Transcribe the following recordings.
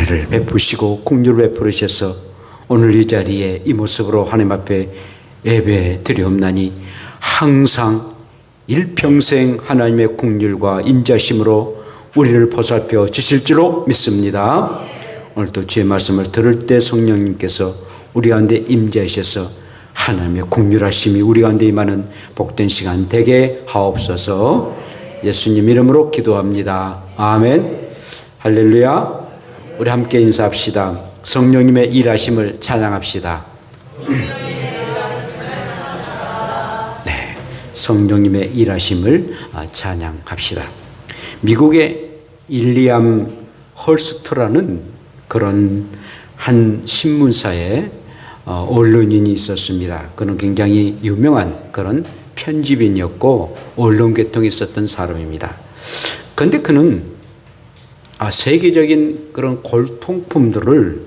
은혜를 베푸시고 긍휼을 베푸시셔서 오늘 이 자리에 이 모습으로 하나님 앞에 예배 드리옵나니 항상 일평생 하나님의 긍휼과 인자심으로 우리를 보살펴 주실 줄로 믿습니다. 오늘도 주의 말씀을 들을 때 성령님께서 우리 가운데 임재하셔서 하나님의 긍휼하심이 우리 가운데 임하는 복된 시간 되게 하옵소서. 예수님 이름으로 기도합니다. 아멘. 할렐루야. 우리 함께 인사합시다. 성령님의 일하심을 찬양합시다. 네, 성령님의 일하심을 찬양합시다. 미국의 일리암 헐스트라는 그런 한 신문사에 언론인이 있었습니다. 그는 굉장히 유명한 그런 편집인이었고 언론계통에 있었던 사람입니다. 그런데 그는 세계적인 그런 골동품들을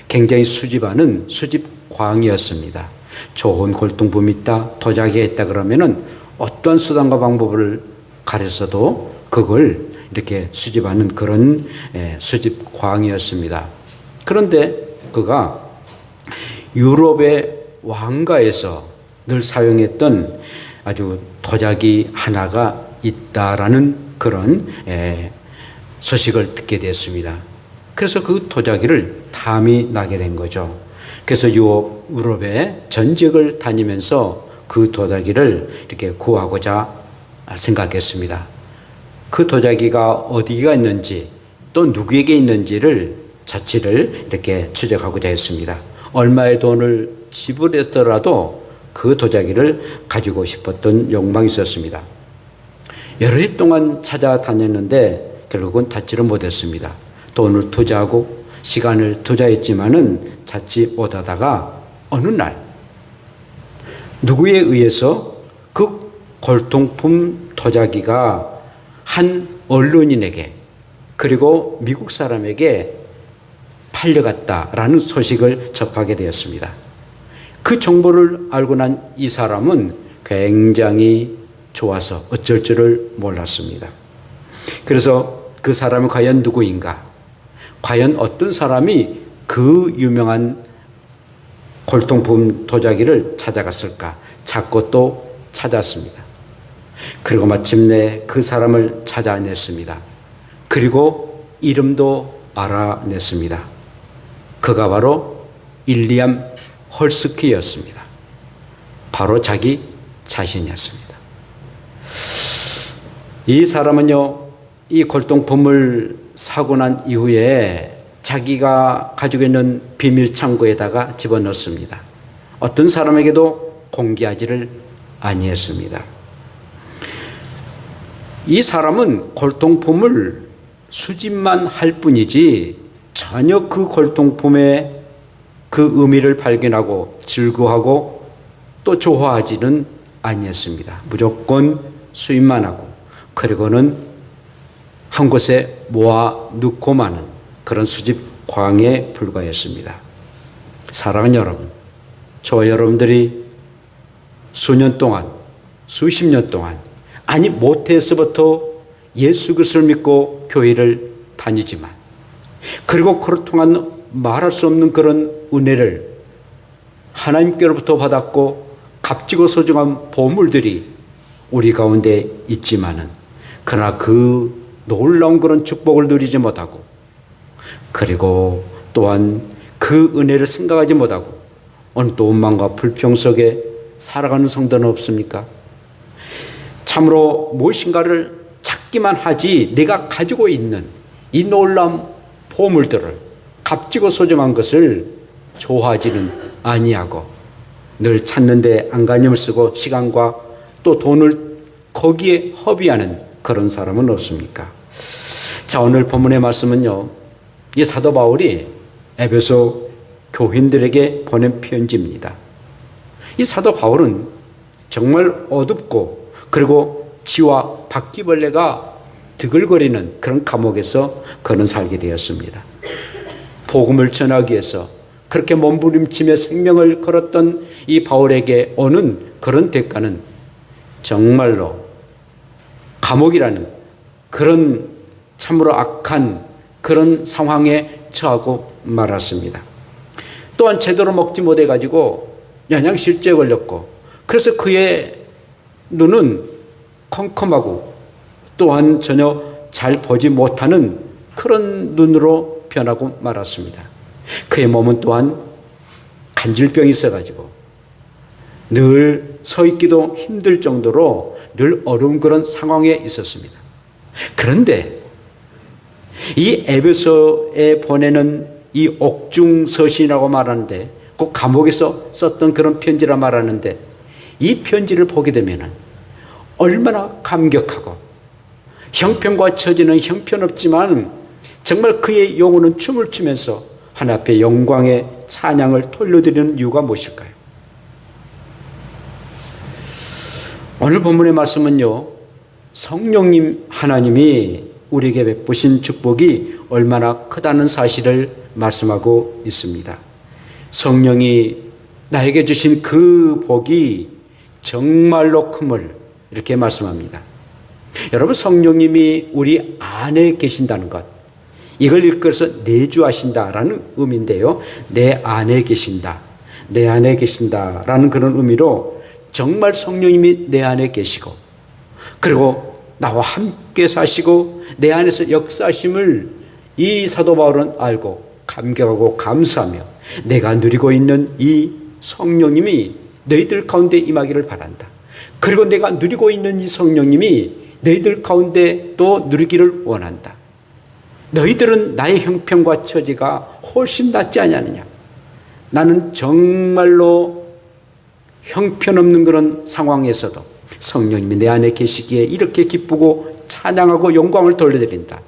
굉장히 수집하는 수집광이었습니다. 좋은 골동품이 있다, 도자기가 있다 그러면은 어떠한 수단과 방법을 가려서도 그걸 이렇게 수집하는 그런 수집광이었습니다. 그런데 그가 유럽의 왕가에서 늘 사용했던 아주 도자기 하나가 있다라는 그런 소식을 듣게 됐습니다. 그래서 그 도자기를 탐이 나게 된 거죠. 그래서 유럽의 전역을 다니면서 그 도자기를 이렇게 구하고자 생각했습니다. 그 도자기가 어디가 있는지 또 누구에게 있는지를 자취를 이렇게 추적하고자 했습니다. 얼마의 돈을 지불했더라도 그 도자기를 가지고 싶었던 욕망이 있었습니다. 여러 해 동안 찾아다녔는데 결국은 닿지를 못했습니다. 돈을 투자하고 시간을 투자했지만은 찾지 못하다가 어느 날 누구에 의해서 그 골동품 도자기가 한 언론인에게 그리고 미국 사람에게 팔려갔다라는 소식을 접하게 되었습니다. 그 정보를 알고 난 이 사람은 굉장히 좋아서 어쩔 줄을 몰랐습니다. 그래서 그 사람이 과연 누구인가? 과연 어떤 사람이 그 유명한 골동품 도자기를 찾아갔을까? 찾고 또 찾았습니다. 그리고 마침내 그 사람을 찾아냈습니다. 그리고 이름도 알아냈습니다. 그가 바로 일리암 헐스키였습니다. 바로 자기 자신이었습니다. 이 사람은요, 이 골동품을 사고 난 이후에 자기가 가지고 있는 비밀 창고에다가 집어넣습니다. 어떤 사람에게도 공개하지를 아니했습니다. 이 사람은 골동품을 수집만 할 뿐이지 전혀 그 골동품의 그 의미를 발견하고 즐거워하고 또 좋아하지는 아니했습니다. 무조건 수입만 하고 그리고는 한 곳에 모아 넣고 마는 그런 수집광에 불과했습니다. 사랑하는 여러분, 저와 여러분들이 수년 동안, 수십 년 동안 아니 모태에서부터 예수 그리스도를 믿고 교회를 다니지만 그리고 그로 통한 말할 수 없는 그런 은혜를 하나님께로부터 받았고 값지고 소중한 보물들이 우리 가운데 있지만은 그러나 그 놀라운 그런 축복을 누리지 못하고 그리고 또한 그 은혜를 생각하지 못하고 오늘 또 원망과 불평 속에 살아가는 성도는 없습니까? 참으로 무엇인가를 찾기만 하지 내가 가지고 있는 이 놀라운 보물들을 값지고 소중한 것을 좋아하지는 아니하고 늘 찾는데 안간힘을 쓰고 시간과 또 돈을 거기에 허비하는 그런 사람은 없습니까? 자, 오늘 본문의 말씀은요, 이 사도 바울이 에베소 교인들에게 보낸 편지입니다. 이 사도 바울은 정말 어둡고 그리고 쥐와 바퀴벌레가 드글거리는 그런 감옥에서 그는 살게 되었습니다. 복음을 전하기 위해서 그렇게 몸부림치며 생명을 걸었던 이 바울에게 오는 그런 대가는 정말로 감옥이라는 그런 참으로 악한 그런 상황에 처하고 말았습니다. 또한 제대로 먹지 못해가지고 영양실조에 걸렸고, 그래서 그의 눈은 컴컴하고 또한 전혀 잘 보지 못하는 그런 눈으로 변하고 말았습니다. 그의 몸은 또한 간질병이 있어가지고 늘 서 있기도 힘들 정도로 늘 어려운 그런 상황에 있었습니다. 그런데 이 에베소에 보내는 이 옥중서신이라고 말하는데, 그 감옥에서 썼던 그런 편지라 말하는데, 이 편지를 보게 되면 얼마나 감격하고, 형편과 처지는 형편없지만 정말 그의 영혼은 춤을 추면서 하나님 앞에 영광의 찬양을 돌려드리는 이유가 무엇일까요? 오늘 본문의 말씀은요, 성령님 하나님이 우리에게 베푸신 축복이 얼마나 크다는 사실을 말씀하고 있습니다. 성령이 나에게 주신 그 복이 정말로 큼을 이렇게 말씀합니다. 여러분, 성령님이 우리 안에 계신다는 것, 이걸 읽어서 내주하신다라는 의미인데요, 내 안에 계신다, 내 안에 계신다라는 그런 의미로 정말 성령님이 내 안에 계시고, 그리고 나와 함께 사시고 내 안에서 역사하심을 이 사도 바울은 알고 감격하고 감사하며, 내가 누리고 있는 이 성령님이 너희들 가운데 임하기를 바란다. 그리고 내가 누리고 있는 이 성령님이 너희들 가운데 또 누리기를 원한다. 너희들은 나의 형편과 처지가 훨씬 낫지 않느냐. 나는 정말로 형편없는 그런 상황에서도 성령님이 내 안에 계시기에 이렇게 기쁘고 찬양하고 영광을 돌려드린다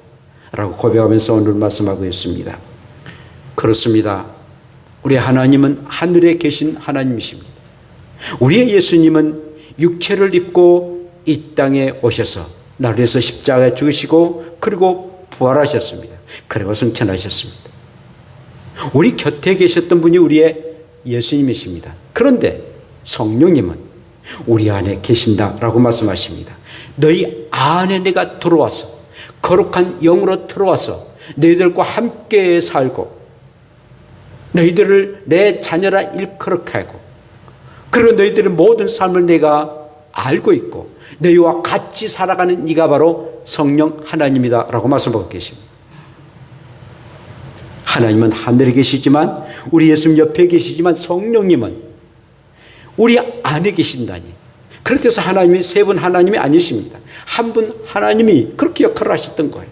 라고 고백하면서 오늘 말씀하고 있습니다. 그렇습니다. 우리 하나님은 하늘에 계신 하나님이십니다. 우리의 예수님은 육체를 입고 이 땅에 오셔서 나를 위해서 십자가에 죽으시고 그리고 부활하셨습니다. 그리고 승천하셨습니다. 우리 곁에 계셨던 분이 우리의 예수님이십니다. 그런데 성령님은 우리 안에 계신다라고 말씀하십니다. 너희 안에 내가 들어와서 거룩한 영으로 들어와서 너희들과 함께 살고 너희들을 내 자녀라 일컬어게 하고, 그리고 너희들의 모든 삶을 내가 알고 있고 너희와 같이 살아가는 이가 바로 성령 하나님이다 라고 말씀하고 계십니다. 하나님은 하늘에 계시지만, 우리 예수님 옆에 계시지만 성령님은 우리 안에 계신다니. 그렇게 해서 하나님이 세 분 하나님이 아니십니다. 한 분 하나님이 그렇게 역할을 하셨던 거예요.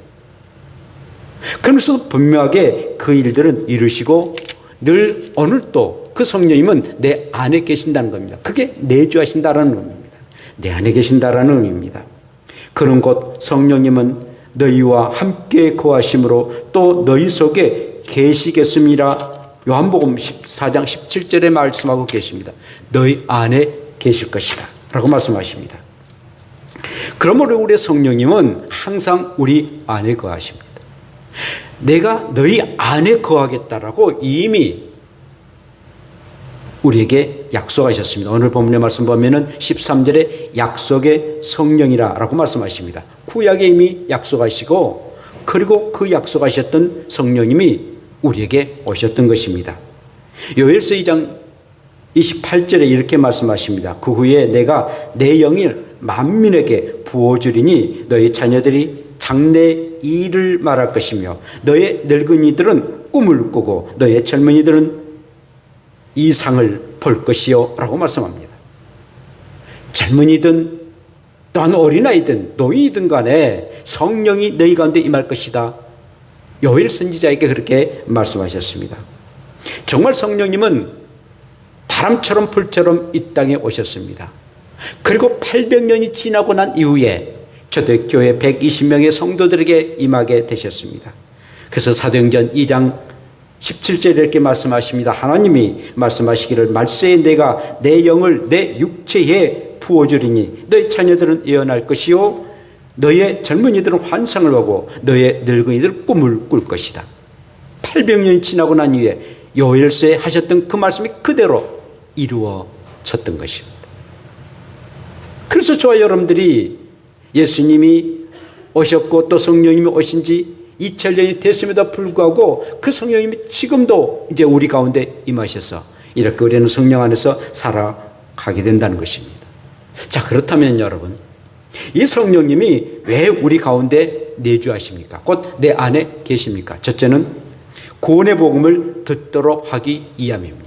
그러면서 분명하게 그 일들은 이루시고 늘 오늘도 그 성령님은 내 안에 계신다는 겁니다. 그게 내주하신다라는 의미입니다. 내 안에 계신다라는 의미입니다. 그런 것 성령님은 너희와 함께 거하심으로 또 너희 속에 계시겠습니다. 요한복음 14장 17절에 말씀하고 계십니다. 너희 안에 계실 것이다 라고 말씀하십니다. 그러므로 우리 성령님은 항상 우리 안에 거하십니다. 내가 너희 안에 거하겠다라고 이미 우리에게 약속하셨습니다. 오늘 본문의 말씀 보면은 13절에 약속의 성령이라고 말씀하십니다. 구약에 이미 약속하시고, 그리고 그 약속하셨던 성령님이 우리에게 오셨던 것입니다. 요엘서 2장 28절에 이렇게 말씀하십니다. 그 후에 내가 내 영을 만민에게 부어주리니 너희 자녀들이 장래 일을 말할 것이며 너의 늙은이들은 꿈을 꾸고 너의 젊은이들은 이상을 볼 것이요 라고 말씀합니다. 젊은이든 또한 어린아이든 노인이든 간에 성령이 너희 가운데 임할 것이다. 요엘 선지자에게 그렇게 말씀하셨습니다. 정말 성령님은 바람처럼 불처럼 이 땅에 오셨습니다. 그리고 800년이 지나고 난 이후에 초대교회 120명의 성도들에게 임하게 되셨습니다. 그래서 사도행전 2장 17절에 이렇게 말씀하십니다. 하나님이 말씀하시기를 말세에 내가 내 영을 내 육체에 부어주리니 너희 자녀들은 예언할 것이요 너의 젊은이들은 환상을 보고 너의 늙은이들은 꿈을 꿀 것이다. 800년이 지나고 난 이후에 요엘서에 하셨던 그 말씀이 그대로 이루어졌던 것입니다. 그래서 저와 여러분들이 예수님이 오셨고 또 성령님이 오신 지 2000년이 됐음에도 불구하고 그 성령님이 지금도 이제 우리 가운데 임하셔서 이렇게 우리는 성령 안에서 살아가게 된다는 것입니다. 자, 그렇다면 여러분, 이 성령님이 왜 우리 가운데 내주하십니까? 곧 내 안에 계십니까? 첫째는 구원의 복음을 듣도록 하기 위함입니다.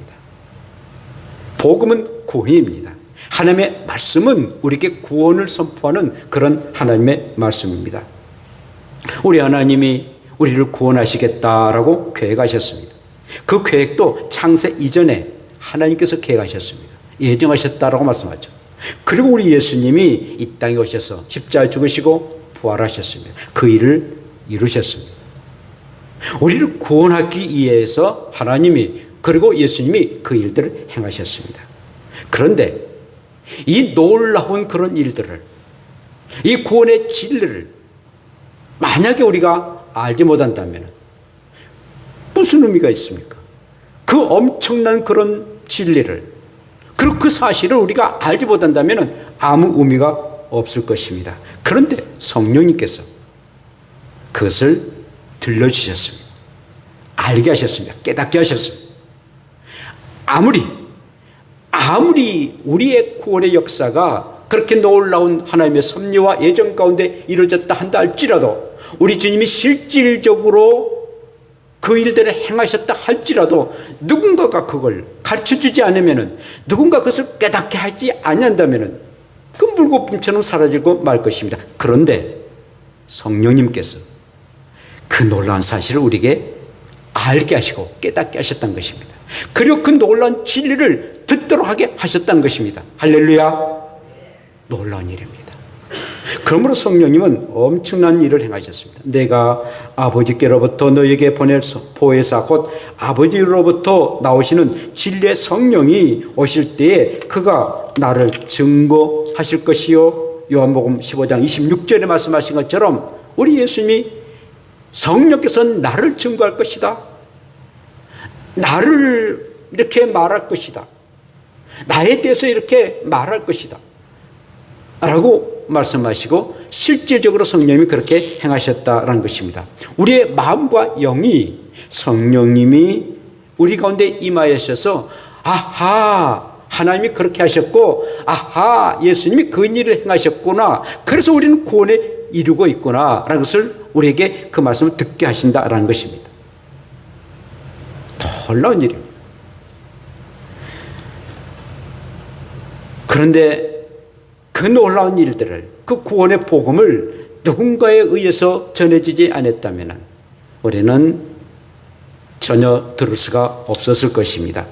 복음은 구원입니다. 하나님의 말씀은 우리에게 구원을 선포하는 그런 하나님의 말씀입니다. 우리 하나님이 우리를 구원하시겠다라고 계획하셨습니다. 그 계획도 창세 이전에 하나님께서 계획하셨습니다. 예정하셨다라고 말씀하죠. 그리고 우리 예수님이 이 땅에 오셔서 십자가에 죽으시고 부활하셨습니다. 그 일을 이루셨습니다. 우리를 구원하기 위해서 하나님이 그리고 예수님이 그 일들을 행하셨습니다. 그런데 이 놀라운 그런 일들을, 이 구원의 진리를 만약에 우리가 알지 못한다면 무슨 의미가 있습니까? 그 엄청난 그런 진리를, 그리고 그 사실을 우리가 알지 못한다면 아무 의미가 없을 것입니다. 그런데 성령님께서 그것을 들려주셨습니다. 알게 하셨습니다. 깨닫게 하셨습니다. 아무리 우리의 구원의 역사가 그렇게 놀라운 하나님의 섭리와 예정 가운데 이루어졌다 한다 할지라도, 우리 주님이 실질적으로 그 일들을 행하셨다 할지라도 누군가가 그걸 가르쳐주지 않으면, 누군가 그것을 깨닫게 하지 않는다면 그 물거품처럼 사라지고 말 것입니다. 그런데 성령님께서 그 놀라운 사실을 우리에게 알게 하시고 깨닫게 하셨다는 것입니다. 그리고 그 놀라운 진리를 듣도록 하게 하셨다는 것입니다. 할렐루야. 놀라운 일입니다. 그러므로 성령님은 엄청난 일을 행하셨습니다. 내가 아버지께로부터 너에게 보낼 보혜사 곧 아버지로부터 나오시는 진리의 성령이 오실 때에 그가 나를 증거하실 것이요. 요한복음 15장 26절에 말씀하신 것처럼 우리 예수님이 성령께서 나를 증거할 것이다. 나를 이렇게 말할 것이다. 나에 대해서 이렇게 말할 것이다. 라고 말씀하시고 실질적으로 성령님이 그렇게 행하셨다라는 것입니다. 우리의 마음과 영이 성령님이 우리 가운데 임하셔서 아하, 하나님이 그렇게 하셨고, 아하, 예수님이 그 일을 행하셨구나. 그래서 우리는 구원에 이루고 있구나. 라는 것을 우리에게 그 말씀을 듣게 하신다라는 것입니다. 놀라운 일입니다. 그런데 그 놀라운 일들을, 그 구원의 복음을 누군가에 의해서 전해지지 않았다면 우리는 전혀 들을 수가 없었을 것입니다.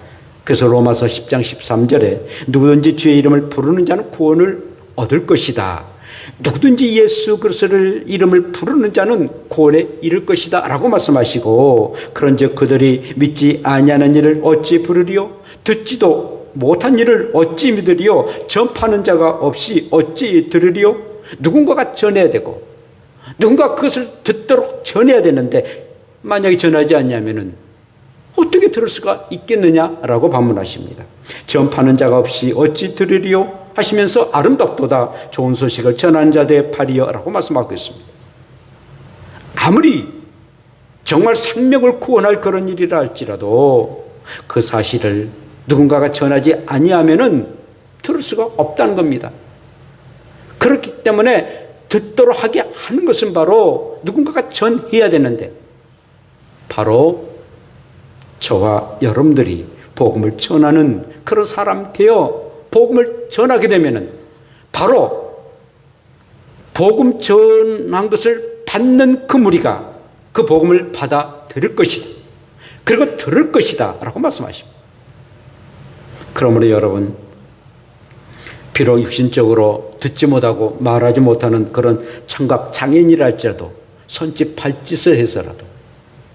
그래서 로마서 10장 13절에 누구든지 주의 이름을 부르는 자는 구원을 얻을 것이다. 누구든지 예수 그리스도를 이름을 부르는 자는 구원에 이를 것이다 라고 말씀하시고, 그런즉 그들이 믿지 아니하는 일을 어찌 부르리요? 듣지도 못한 일을 어찌 믿으리요? 전파하는 자가 없이 어찌 들으리요? 누군가가 전해야 되고 누군가 그것을 듣도록 전해야 되는데 만약에 전하지 않냐면 어떻게 들을 수가 있겠느냐라고 반문하십니다. 전파하는 자가 없이 어찌 들으리요? 하시면서 아름답도다 좋은 소식을 전하는 자들의 팔이여 라고 말씀하고 있습니다. 아무리 정말 생명을 구원할 그런 일이라 할지라도 그 사실을 누군가가 전하지 아니하면은 들을 수가 없다는 겁니다. 그렇기 때문에 듣도록 하게 하는 것은 바로 누군가가 전해야 되는데, 바로 저와 여러분들이 복음을 전하는 그런 사람 되어 복음을 전하게 되면은 바로 복음 전한 것을 받는 그 무리가 그 복음을 받아 들을 것이다. 그리고 들을 것이다 라고 말씀하십니다. 그러므로 여러분, 비록 육신적으로 듣지 못하고 말하지 못하는 그런 청각 장애인이라 할지라도 손짓 발짓을 해서라도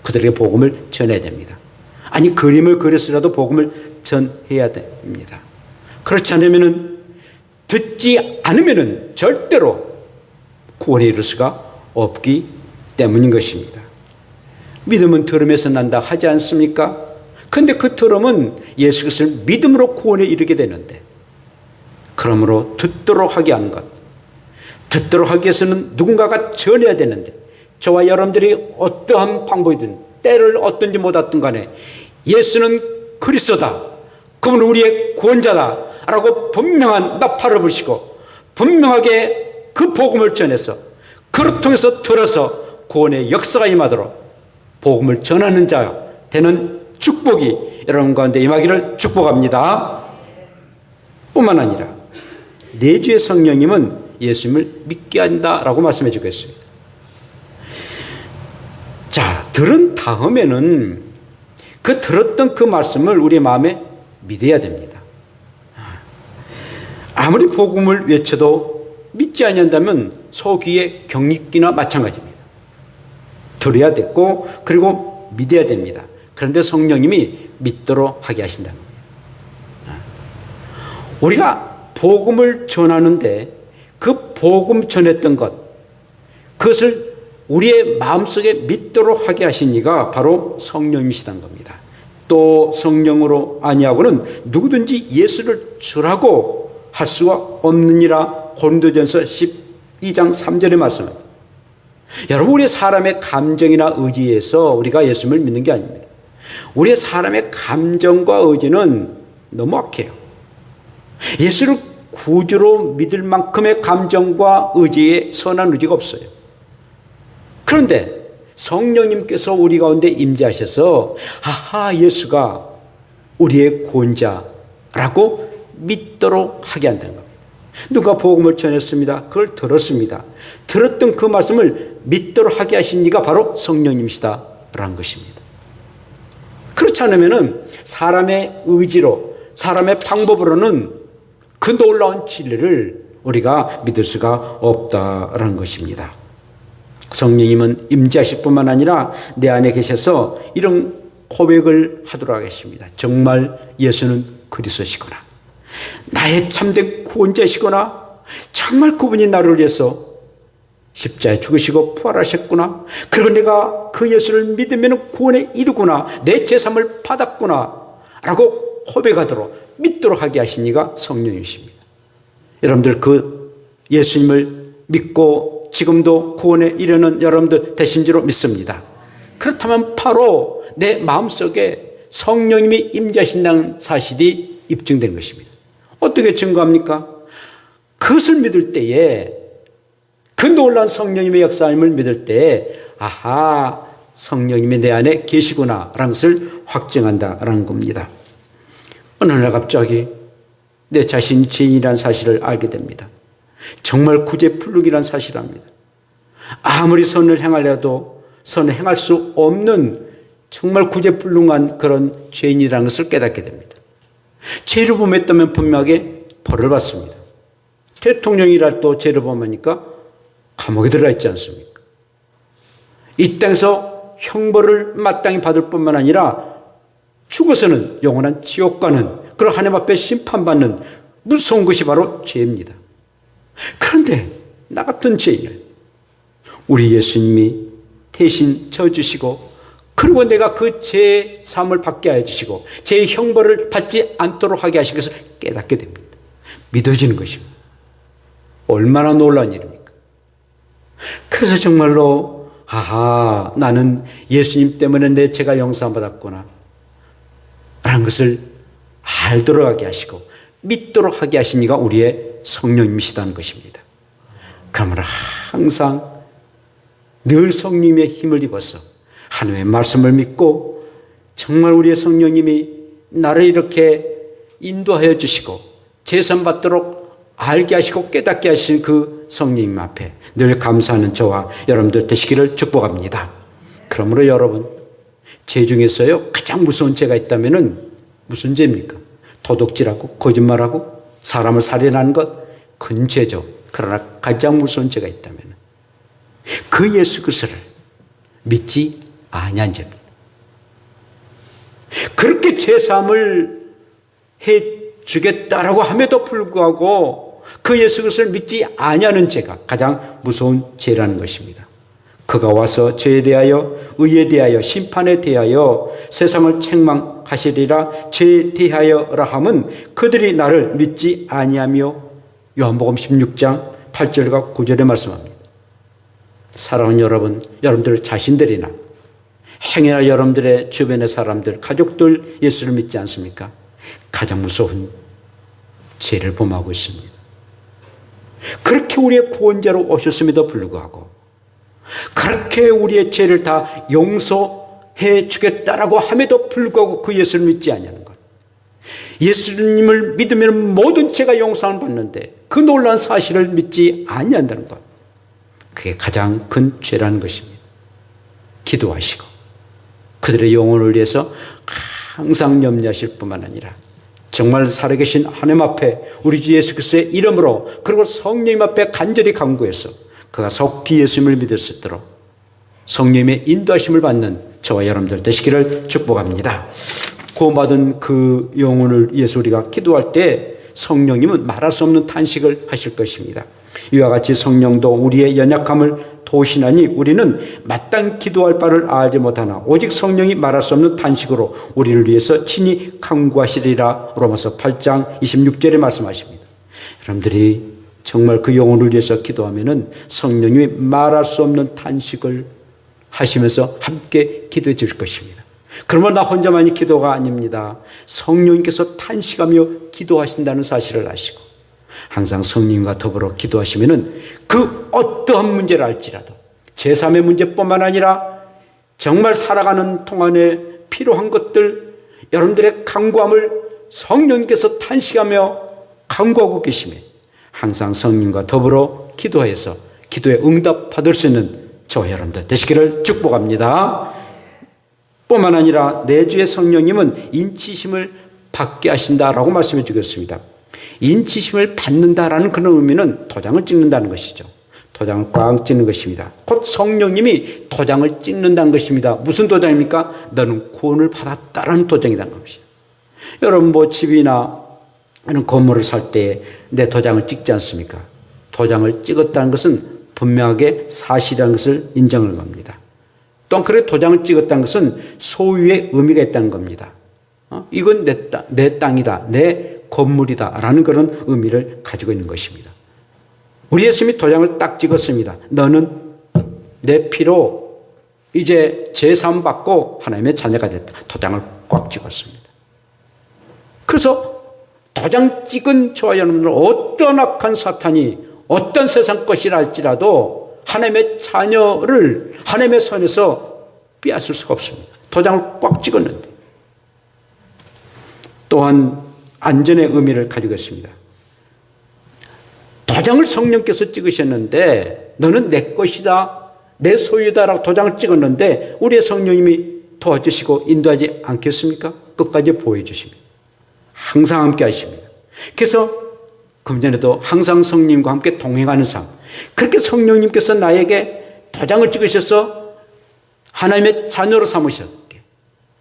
그들에게 복음을 전해야 됩니다. 아니 그림을 그려서라도 복음을 전해야 됩니다. 그렇지 않으면 듣지 않으면 절대로 구원에 이를 수가 없기 때문인 것입니다. 믿음은 들음에서 난다 하지 않습니까? 그런데 그 들음은 예수 그리스도를 믿음으로 구원에 이르게 되는데, 그러므로 듣도록 하게 하는 것, 듣도록 하기 위해서는 누군가가 전해야 되는데 저와 여러분들이 어떠한 방법이든 때를 어떤지 못했든 간에 예수는 그리스도다, 그분은 우리의 구원자다 라고 분명한 나팔을 부시고 분명하게 그 복음을 전해서 그를 통해서 들어서 구원의 역사가 임하도록 복음을 전하는 자 되는 축복이 여러분 가운데 임하기를 축복합니다. 뿐만 아니라 내주의 성령님은 예수님을 믿게 한다라고 말씀해 주겠습니다. 자, 들은 다음에는 그 들었던 그 말씀을 우리의 마음에 믿어야 됩니다. 아무리 복음을 외쳐도 믿지 아니한다면 소귀의 경익기나 마찬가지입니다. 들어야 됐고 그리고 믿어야 됩니다. 그런데 성령님이 믿도록 하게 하신다. 우리가 복음을 전하는데 그 복음 전했던 것, 그것을 우리의 마음속에 믿도록 하게 하신 이가 바로 성령님이시다는 겁니다. 또 성령으로 아니하고는 누구든지 예수를 주라고 할 수가 없느니라 고린도전서 12장 3절의 말씀입니다. 여러분, 우리 사람의 감정이나 의지에서 우리가 예수님을 믿는 게 아닙니다. 우리의 사람의 감정과 의지는 너무 악해요. 예수를 구주로 믿을 만큼의 감정과 의지에 선한 의지가 없어요. 그런데 성령님께서 우리 가운데 임재하셔서 아하, 예수가 우리의 구원자라고 믿도록 하게 한다는 겁니다. 누가 복음을 전했습니다. 그걸 들었습니다. 들었던 그 말씀을 믿도록 하게 하신 이가 바로 성령님이시다라는 것입니다. 그렇지 않으면 사람의 의지로, 사람의 방법으로는 그 놀라운 진리를 우리가 믿을 수가 없다라는 것입니다. 성령님은 임재하실 뿐만 아니라 내 안에 계셔서 이런 고백을 하도록 하겠습니다. 정말 예수는 그리스도시구나, 나의 참된 구원자시구나, 정말 그분이 나를 위해서 십자가에 죽으시고 부활하셨구나, 그리고 내가 그 예수를 믿으면 구원에 이르구나, 내 제삼을 받았구나 라고 고백하도록 믿도록 하게 하신 이가 성령이십니다. 여러분들 그 예수님을 믿고 지금도 구원에 이르는 여러분들 되신 줄로 믿습니다. 그렇다면 바로 내 마음속에 성령님이 임재하신다는 사실이 입증된 것입니다. 어떻게 증거합니까? 그것을 믿을 때에, 그 놀라운 성령님의 역사임을 믿을 때에 아하, 성령님이 내 안에 계시구나 라는 것을 확증한다라는 겁니다. 어느 날 갑자기 내 자신이 죄인이라는 사실을 알게 됩니다. 정말 구제불능이라는 사실을 압니다. 아무리 선을 행하려도 선을 행할 수 없는 정말 구제불능한 그런 죄인이라는 것을 깨닫게 됩니다. 죄를 범했다면 분명하게 벌을 받습니다. 대통령이라도 죄를 범하니까 감옥에 들어가 있지 않습니까? 이 땅에서 형벌을 마땅히 받을 뿐만 아니라 죽어서는 영원한 지옥 가는 그런 하나님 앞에 심판받는 무서운 것이 바로 죄입니다. 그런데 나 같은 죄인을 우리 예수님이 대신 져주시고, 그리고 내가 그 죄의 사함을 받게 하여 주시고 죄의 형벌을 받지 않도록 하게 하신 것을 깨닫게 됩니다. 믿어지는 것입니다. 얼마나 놀라운 일입니까? 그래서 정말로 아하, 나는 예수님 때문에 내 죄가 용서받았구나 라는 것을 알도록 하게 하시고 믿도록 하게 하신 이가 우리의 성령님이시다는 것입니다. 그러므로 항상 늘 성령님의 힘을 입어서 하나님의 말씀을 믿고, 정말 우리의 성령님이 나를 이렇게 인도하여 주시고 제선 받도록 알게 하시고 깨닫게 하신 그 성령님 앞에 늘 감사하는 저와 여러분들 되시기를 축복합니다. 그러므로 여러분, 죄 중에서요 가장 무서운 죄가 있다면 무슨 죄입니까? 도둑질하고 거짓말하고 사람을 살인하는 것, 큰 죄죠. 그러나 가장 무서운 죄가 있다면 그 예수 그리스도를 믿지 아니한 죄입니다. 그렇게 죄사함을 해주겠다라고 함에도 불구하고 그 예수 그리스도를 믿지 아니하는 죄가 가장 무서운 죄라는 것입니다. 그가 와서 죄에 대하여, 의에 대하여, 심판에 대하여 세상을 책망하시리라. 죄에 대하여라 함은 그들이 나를 믿지 아니하며, 요한복음 16장 8절과 9절에 말씀합니다. 사랑하는 여러분, 여러분들 자신들이나 행여나 여러분들의 주변의 사람들, 가족들 예수를 믿지 않습니까? 가장 무서운 죄를 범하고 있습니다. 그렇게 우리의 구원자로 오셨음에도 불구하고 그렇게 우리의 죄를 다 용서해 주겠다라고 함에도 불구하고 그 예수를 믿지 않냐는 것. 예수님을 믿으면 모든 죄가 용서를 받는데 그 놀라운 사실을 믿지 아니한다는 것. 그게 가장 큰 죄라는 것입니다. 기도하시고 그들의 영혼을 위해서 항상 염려하실 뿐만 아니라 정말 살아계신 하나님 앞에 우리 주 예수 그리스도의 이름으로 그리고 성령님 앞에 간절히 간구해서 그가 속히 예수님을 믿을 수 있도록 성령님의 인도하심을 받는 저와 여러분들 되시기를 축복합니다. 구원받은 그 영혼을 위해서 우리가 기도할 때 성령님은 말할 수 없는 탄식을 하실 것입니다. 이와 같이 성령도 우리의 연약함을 도우시나니 우리는 마땅히 기도할 바를 알지 못하나 오직 성령이 말할 수 없는 탄식으로 우리를 위해서 친히 간구하시리라. 로마서 8장 26절에 말씀하십니다. 여러분들이 정말 그 영혼을 위해서 기도하면은 성령님이 말할 수 없는 탄식을 하시면서 함께 기도해 줄 것입니다. 그러면 나 혼자만이 기도가 아닙니다. 성령님께서 탄식하며 기도하신다는 사실을 아시고 항상 성령님과 더불어 기도하시면은 그 어떠한 문제를 알지라도 제3의 문제뿐만 아니라 정말 살아가는 동안에 필요한 것들 여러분들의 간구함을 성령님께서 탄식하며 간구하고 계시면 항상 성령님과 더불어 기도해서 기도에 응답 받을 수 있는 저와 여러분들 되시기를 축복합니다. 뿐만 아니라 내주의 성령님은 인치심을 받게 하신다라고 말씀해 주겠습니다. 인치심을 받는다라는 그런 의미는 도장을 찍는다는 것이죠. 도장을 꽉 찍는 것입니다. 곧 성령님이 도장을 찍는다는 것입니다. 무슨 도장입니까? 너는 구원을 받았다라는 도장이라는 것입니다. 여러분 뭐 집이나 이런 건물을 살 때 내 도장을 찍지 않습니까? 도장을 찍었다는 것은 분명하게 사실이라는 것을 인정을 합니다. 또한 그래 도장을 찍었다는 것은 소유의 의미가 있다는 겁니다. 이건 내 땅이다, 내 건물이다 라는 그런 의미를 가지고 있는 것입니다. 우리 예수님이 도장을 딱 찍었습니다. 너는 내 피로 이제 제사함 받고 하나님의 자녀가 됐다. 도장을 꽉 찍었습니다. 그래서 도장 찍은 저와 여러분들은 어떤 악한 사탄이 어떤 세상 것이라 할지라도 하나님의 자녀를 하나님의 손에서 빼앗을 수가 없습니다. 도장을 꽉 찍었는데 또한 안전의 의미를 가지고 있습니다. 도장을 성령께서 찍으셨는데 너는 내 것이다, 내 소유다라고 도장을 찍었는데 우리의 성령님이 도와주시고 인도하지 않겠습니까? 끝까지 보여주십니다. 항상 함께 하십니다. 그래서 금전에도 항상 성령님과 함께 동행하는 삶. 그렇게 성령님께서 나에게 도장을 찍으셔서 하나님의 자녀로 삼으셨기에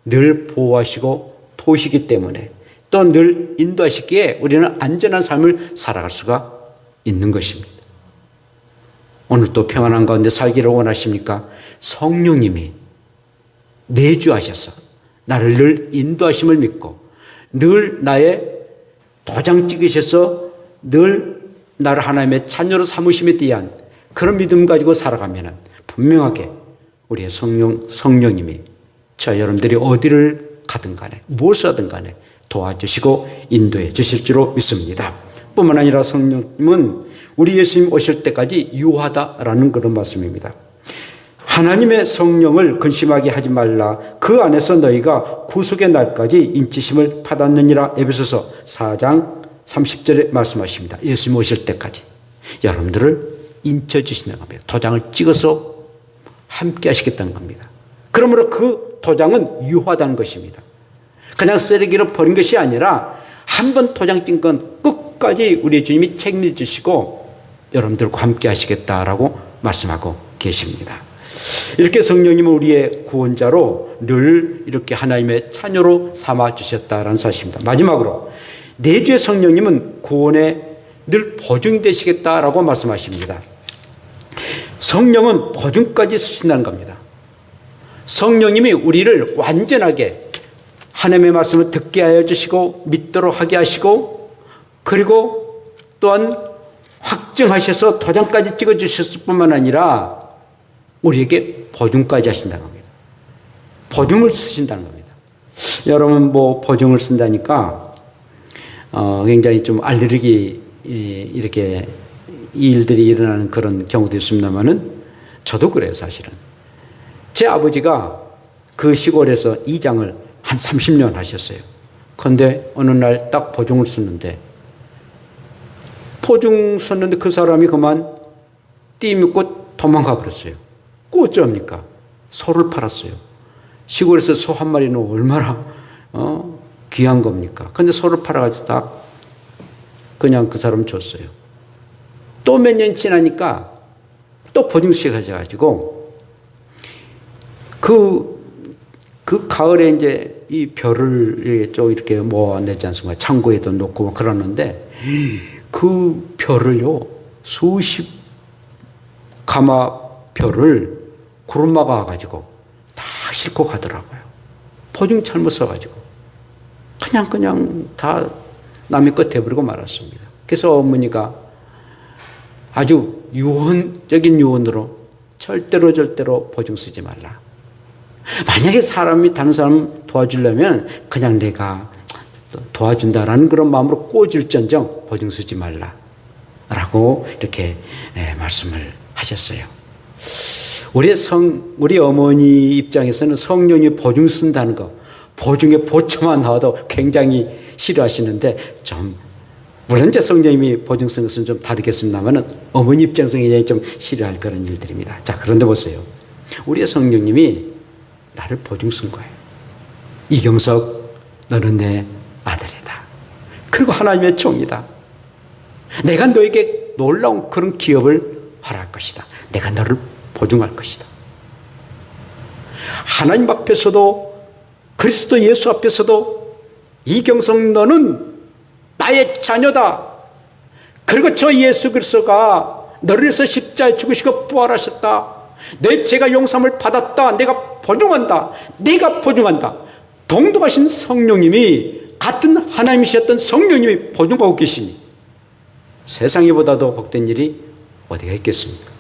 늘 보호하시고 도우시기 때문에 또 늘 인도하시기에 우리는 안전한 삶을 살아갈 수가 있는 것입니다. 오늘 또 평안한 가운데 살기를 원하십니까? 성령님이 내주하셔서 나를 늘 인도하심을 믿고 늘 나의 도장 찍으셔서 늘 나를 하나님의 자녀로 삼으심에 대한 그런 믿음 가지고 살아가면 분명하게 우리의 성령님이 저 여러분들이 어디를 가든 간에 무엇을 하든 간에 도와주시고 인도해 주실 줄로 믿습니다. 뿐만 아니라 성령님은 우리 예수님 오실 때까지 유하다라는 그런 말씀입니다. 하나님의 성령을 근심하게 하지 말라. 그 안에서 너희가 구속의 날까지 인치심을 받았느니라. 에베소서 4장 30절에 말씀하십니다. 예수님 오실 때까지 여러분들을 인쳐주신다는 겁니다. 도장을 찍어서 함께 하시겠다는 겁니다. 그러므로 그 도장은 유하다는 것입니다. 그냥 쓰레기로 버린 것이 아니라 한 번 도장 찍은 건 끝까지 우리 주님이 책임져 주시고 여러분들과 함께 하시겠다라고 말씀하고 계십니다. 이렇게 성령님은 우리의 구원자로 늘 이렇게 하나님의 자녀로 삼아 주셨다라는 사실입니다. 마지막으로 내주의 성령님은 구원에 늘 보증되시겠다라고 말씀하십니다. 성령은 보증까지 쓰신다는 겁니다. 성령님이 우리를 완전하게 하나님의 말씀을 듣게 하여 주시고 믿도록 하게 하시고 그리고 또한 확증하셔서 도장까지 찍어 주셨을 뿐만 아니라 우리에게 보증까지 하신다는 겁니다. 보증을 쓰신다는 겁니다. 여러분 뭐 보증을 쓴다니까 굉장히 좀 알레르기 이렇게 일들이 일어나는 그런 경우도 있습니다만은 저도 그래요. 사실은 제 아버지가 그 시골에서 이장을 한 30년 하셨어요. 그런데 어느 날 딱 보증을 썼는데 그 사람이 그만 띠 묶고 도망가 버렸어요. 그 어쩝니까? 소를 팔았어요. 시골에서 소 한 마리는 얼마나 귀한 겁니까? 근데 소를 팔아가지고 다 그냥 그 사람 줬어요. 또 몇 년 지나니까 또 보증수에 가져가지고 그 가을에 이제 이 벼를 좀 이렇게 모아냈지 않습니까? 창고에도 놓고 막 그러는데 그 벼를요, 수십 가마 벼를 구름마가 와가지고 다 싣고 가더라고요. 보증 잘못 써가지고. 그냥 다 남의 것 해버리고 말았습니다. 그래서 어머니가 아주 유언적인 유언으로 절대로 보증 쓰지 말라. 만약에 사람이 다른 사람 도와주려면 그냥 내가 도와준다라는 그런 마음으로 꽂을전정 보증 쓰지 말라. 라고 이렇게 말씀을 하셨어요. 우리 어머니 입장에서는 성령이 보증 쓴다는 거, 보증에 보초만 나와도 굉장히 싫어하시는데 물론 이제 성령님이 보증 쓴 것은 좀 다르겠습니다만 어머니 입장에서 굉장히 좀 싫어할 그런 일들입니다. 자, 그런데 보세요. 우리의 성령님이 나를 보증 쓴 거예요. 이경석, 너는 내 아들이다. 그리고 하나님의 종이다. 내가 너에게 놀라운 그런 기업을 허락할 것이다. 내가 너를 보증할 것이다. 하나님 앞에서도 그리스도 예수 앞에서도 이경석 너는 나의 자녀다. 그리고 저 예수 그리스도가 너를 위해서 십자가에 죽으시고 부활하셨다. 내 죄가 용서함을 받았다. 내가 보증한다. 내가 보증한다. 동등하신 성령님이 같은 하나님이셨던 성령님이 보증하고 계시니 세상에보다도 복된 일이 어디가 있겠습니까?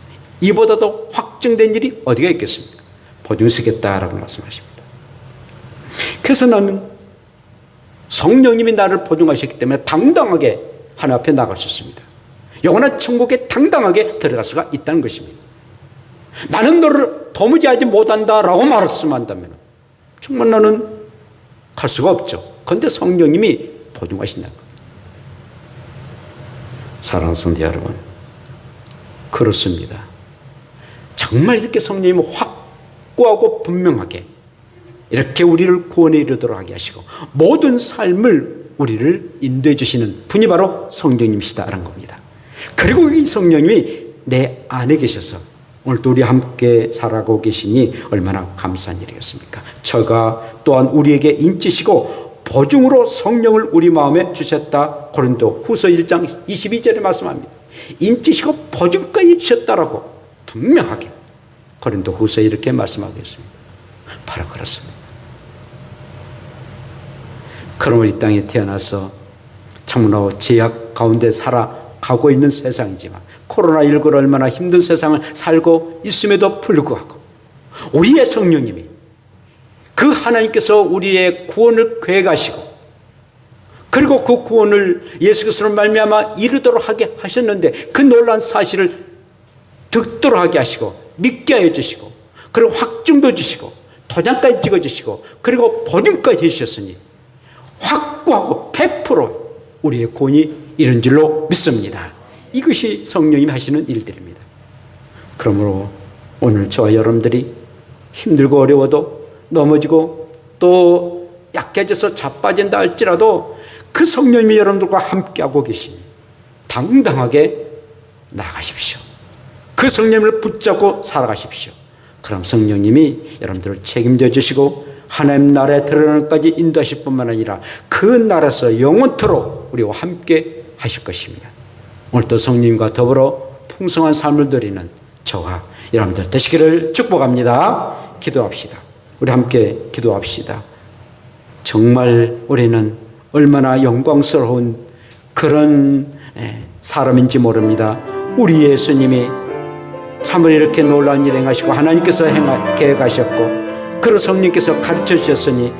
이보다도 확증된 일이 어디가 있겠습니까? 보증 쓰겠다라고 말씀하십니다. 그래서 나는 성령님이 나를 보증하셨기 때문에 당당하게 하나님 앞에 나갈 수 있습니다. 영원한 천국에 당당하게 들어갈 수가 있다는 것입니다. 나는 너를 도무지 알지 못한다라고 말했으면 한다면 정말 나는 갈 수가 없죠. 그런데 성령님이 보증하신다는 겁니다. 사랑하는 성도 여러분, 그렇습니다. 정말 이렇게 성령님이 확고하고 분명하게 이렇게 우리를 구원에 이르도록 하게 하시고 모든 삶을 우리를 인도해 주시는 분이 바로 성령님이시다라는 겁니다. 그리고 이 성령님이 내 안에 계셔서 오늘도 우리 함께 살아가고 계시니 얼마나 감사한 일이겠습니까? 저가 또한 우리에게 인치시고 보증으로 성령을 우리 마음에 주셨다. 고린도 후서 1장 22절에 말씀합니다. 인치시고 보증까지 주셨다라고 분명하게 고린도 후서에 이렇게 말씀하고 있습니다. 바로 그렇습니다. 그러면 이 땅에 태어나서 참으로 제약 가운데 살아가고 있는 세상이지만 코로나19로 얼마나 힘든 세상을 살고 있음에도 불구하고 우리의 성령님이 그 하나님께서 우리의 구원을 계획하시고 그리고 그 구원을 예수 그리스도로 말미암아 이루도록 하게 하셨는데 그 놀라운 사실을 듣도록 하게 하시고 믿게 해 주시고 그리고 확증도 주시고 도장까지 찍어주시고 그리고 보증까지 해주셨으니 확고하고 100% 우리의 구원이 이런 줄로 믿습니다. 이것이 성령님이 하시는 일들입니다. 그러므로 오늘 저와 여러분들이 힘들고 어려워도 넘어지고 또 약해져서 자빠진다 할지라도 그 성령님이 여러분들과 함께하고 계시니 당당하게 나아가십시오. 그 성령님을 붙잡고 살아가십시오. 그럼 성령님이 여러분들을 책임져 주시고 하나님 나라에 들어가는까지 인도하실 뿐만 아니라 그 나라에서 영원토록 우리와 함께 하실 것입니다. 오늘도 성령님과 더불어 풍성한 삶을 누리는 저와 여러분들 되시기를 축복합니다. 기도합시다. 우리 함께 기도합시다. 정말 우리는 얼마나 영광스러운 그런 사람인지 모릅니다. 우리 예수님이 참으로 이렇게 놀라운 일 행하시고 하나님께서 계획하셨고 그리고 성령께서 가르쳐 주셨으니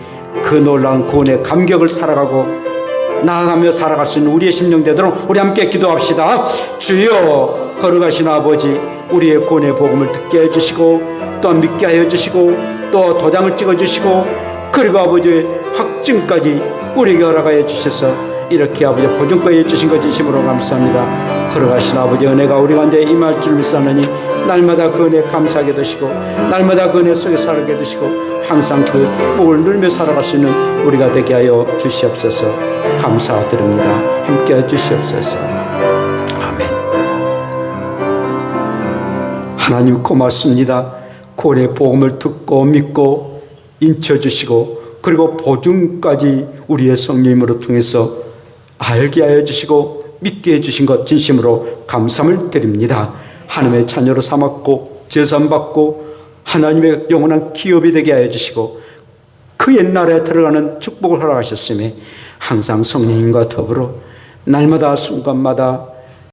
그 놀라운 구원의 감격을 살아가고 나아가며 살아갈 수 있는 우리의 심령 되도록 우리 함께 기도합시다. 주여, 걸어가신 아버지, 우리의 구원의 복음을 듣게 해주시고 또한 믿게 하여 주시고 또 도장을 찍어주시고 그리고 아버지의 확증까지 우리에게 허락하여 주셔서 이렇게 아버지 보증까지 해주신 것 진심으로 감사합니다. 걸어가신 아버지 은혜가 우리 가운데 임할 줄 믿사느니 날마다 그 은혜 감사하게 되시고 날마다 그 은혜 속에 살게 되시고 항상 그 복을 누리며 살아갈 수 있는 우리가 되게 하여 주시옵소서. 감사드립니다. 함께 해 주시옵소서. 아멘. 하나님 고맙습니다. 구원의 복음을 듣고 믿고 인쳐주시고 그리고 보증까지 우리의 성령님으로 통해서 알게 하여 주시고 믿게 해주신 것 진심으로 감사를 드립니다. 하나님의 자녀로 삼았고 제산받고 하나님의 영원한 기업이 되게 하여 주시고 그 옛날에 들어가는 축복을 허락하셨으니 항상 성령님과 더불어 날마다 순간마다